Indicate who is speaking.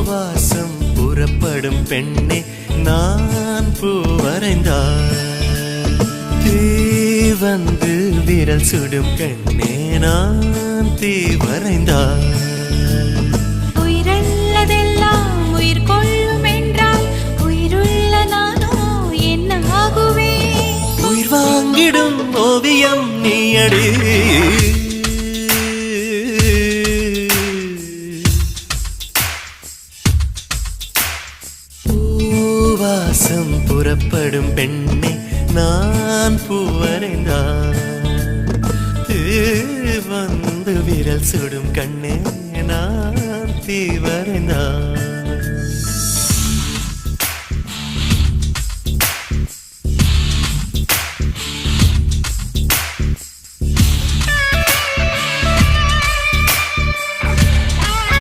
Speaker 1: வாசம் புறப்படும் பெண்ணே நான் பூ வரைந்தார். தீ வந்து விரல் சுடும் கண்ணே நான் தீ வரைந்தார்.
Speaker 2: உயிரல்லதெல்லாம் உயிர் கொள்ளும் என்றால் உயிருள்ள நானோ என்ன ஆகுவேன்?
Speaker 1: உயிர் வாங்கிடும் ஓவியம் நீயடி. வாசம் புறப்படும் பெண்ணே நான் பூ வரைந்தார். வந்து விரல் சுடும் கண்ணே நான் தீ வரைந்தார்.